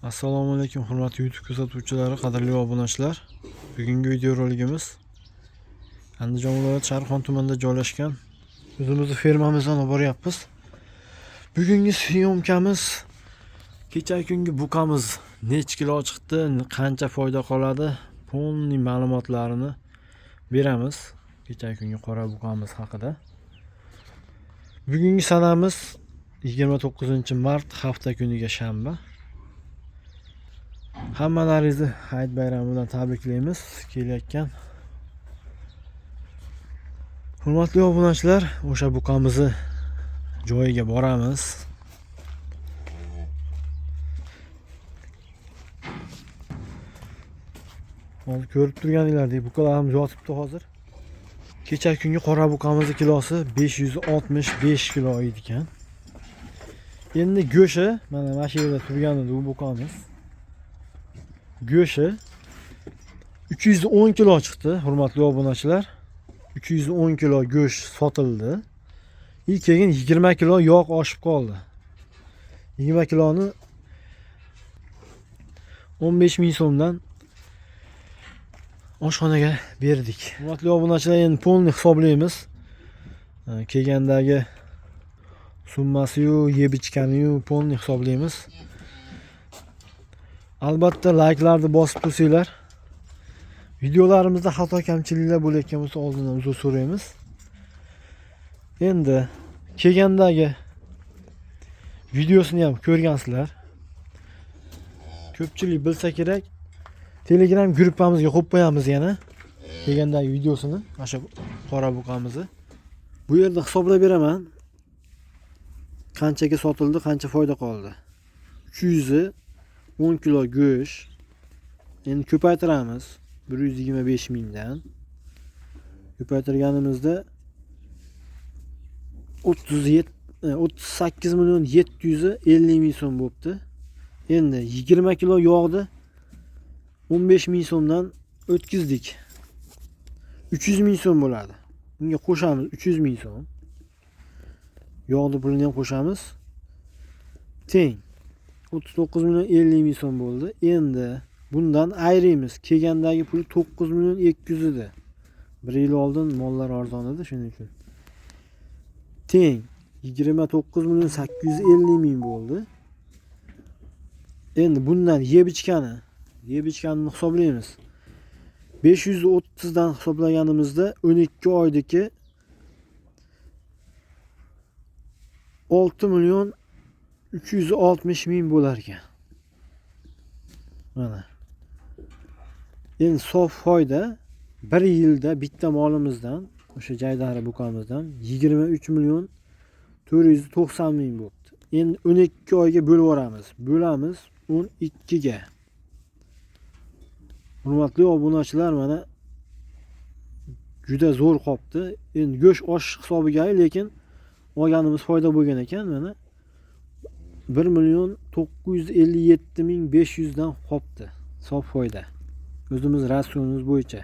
Assalomu alaykum hurmatli YouTube kuzatuvchilari, qadrli obunachilar. Bugungi videoroligimiz Andijon viloyati Sharxon tumanida joylashgan o'zimizni fermamizdan olib boryapmiz. Bugungi syomkamiz kecha kungi buqamiz necha kilo chiqdi, qancha foyda qoladi, polniy ma'lumotlarini beramiz kecha kungi qora buqamiz haqida. Bugungi sanamiz 29-mart, hafta kuniga shanba. Hammalaringizni Hayit bayrami bilan tabriklaymiz. Kelayotgan hurmatli obunachilar, o'sha buqamizni joyiga boramiz. Hozir ko'rib turganinglardek buqalarimiz yotibdi hozir. Kecha kungi qora buqamizning kilosi 565 kilo edi ekan. Endi go'shi mana shu yerda turgan edi bu buqamiz. Go'shi 310 kilo chiqdi hurmatli obunachilar. 310 kilo go'sht sotildi. Keyin 20 kilo yog' oshib qoldi. 20 kiloni 15 ming so'mdan oshxonaga berdik. Hurmatli obunachilar, endi polni hisoblaymiz. Kelgandagi summasi-yu, yeb ichgani-yu polni hisoblaymiz. Albatta like'larni bosib tursanglar. Videolarimizda xato kamchiliklar bo'layotgan bo'lsa oldindan uzr so'raymiz. Endi kelgandagi videosini ham ko'rgansizlar. Ko'pchilik bilsa kerak, Telegram gruppamizga qo'yib qo'yamiz yana kelgandagi videosini, mana shu qora buqamizni. Bu yerda hisoblab beraman. Qanchaga sotildi, qancha foyda qoldi. 310 kilo go'sht. Endi ko'paytiramiz. 125 mingdan ko'paytirganimizda 38 million 750 ming so'm bo'libdi. Endi 20 kilo yog'ni 15 ming so'mdan o'tkazdik. 300 ming so'm bo'ladi. Bunga qo'shamiz 300 ming so'm. Yog'ni pulini ham qo'shamiz. Teng 39 million 50 ming so'm bo'ldi. Endi bundan ayrimiz. Kelgandagi puli 9 million 200 edi. 1 yil oldin mollar arzon edi, shuning uchun. Teng 29 million 850 ming bo'ldi. Endi bundan yeb ichganini hisoblaymiz. 530 dan hisoblaganimizda 12 oydagi 6 million 360 ming bo'lar ekan. Mana. Endi sof foyda 1 yilda bitta molimizdan, o'sha jaydari buqamizdan 23 million 490 ming bo'libdi. Endi 12 oyga bo'lib yuboramiz. Bo'lamiz 12 ga. Hurmatli obunachilar, mana juda zo'r qopti. Endi go'sht osh hisobiga, lekin olganimiz foyda bo'lgan ekan. Mana 1 million 957 ming 500 dan qopti. Sof foyda. O'zimiz ratsionimiz bo'yicha.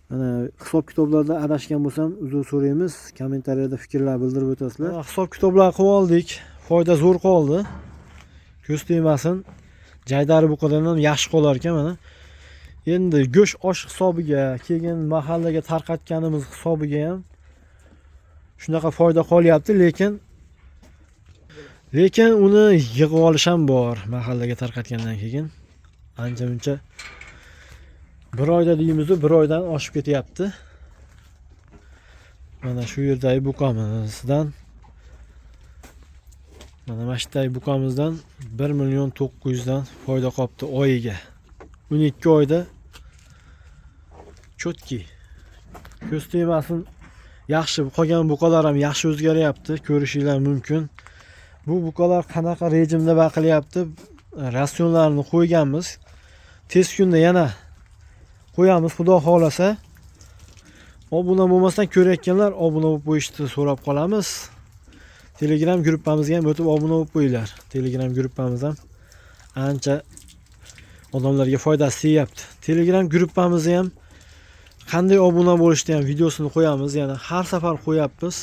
Mana hisob kitoblarda adashgan bo'lsam uzr so'raymiz. Kommentariyada fikrlar bildirib o'tasizlar. Hisob kitoblar qilib oldik. Foyda zo'r qoldi. Ko'z tegmasin. Jaydari buqadan ham yaxshi qolar ekan mana. Endi go'sht osh hisobiga, keyin mahallaga tarqatganimiz hisobiga ham shunaqa foyda qolyapti, lekin uni yig'ib olish ham bor mahallaga tarqatgandan keyin. Ancha-muncha 1 oyda deymiz, 1 oydan oshib ketyapti. Mana shu yerdagi buqamizdan, mana mashtay buqamizdan 1 million 900 dan foyda qopti oyiga. 12 oyda chotki. Ko'z tegmasin. Yaxshi, qolgan buqalar ham yaxshi o'zgaryapti, ko'rishinglar mumkin. Bu buqalar qanaqa rejimda baqilyapti? Rasionlarni qo'yganmiz. Tez kunda yana qo'yamiz, xudo xolasa. Obuna bo'lmasdan ko'rayotganlar obuna bo'lib qo'yishni so'rab qolamiz. Telegram gruppamizga ham o'tib obuna bo'lib qo'yinglar. Telegram gruppamiz ham ancha odamlarga foydasi tegyapti. Telegram gruppamizga ham qanday obuna bo'lishni ham videosini qo'yamiz. Yana har safar qo'yapmiz.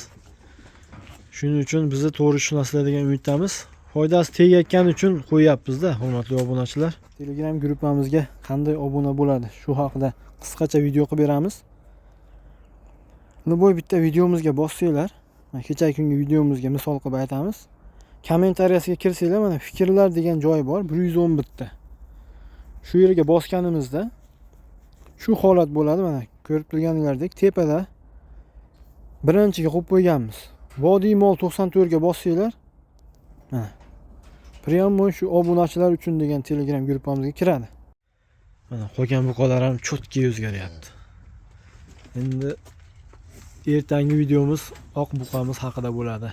Shuning uchun bizni to'g'ri tushunasizlar degan umiddamiz. foydasi tegayotgani uchun qo'yyapmiz-da, hurmatli obunachilar. Telegram gruppamizga qanday obuna bo'ladi, shu haqida qisqacha video qilib beramiz. Любой bitta videomizga bossanglar, kechagi kungi videomizga misol qilib aytamiz. Kommentariyasiga kirsanglar, mana fikrlar degan joy bor, 110 bitta. Shu yerga bosganimizda shu holat bo'ladi, mana ko'rib turganingizdek tepada birinchiga qo'yib qo'yganmiz. Vodiy mol 94 ga bossanglar, mana prямо shu obunachilar uchun degan Telegram gruppamizga kiradi. Mana qolgan buqalar ham cho'tki o'zgaryapti. Endi ertangi videomiz oq buqamiz haqida bo'ladi.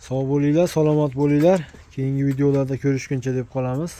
Sog' bo'linglar, salomat bo'linglar. Keyingi videolarda ko'rishguncha deb qolamiz.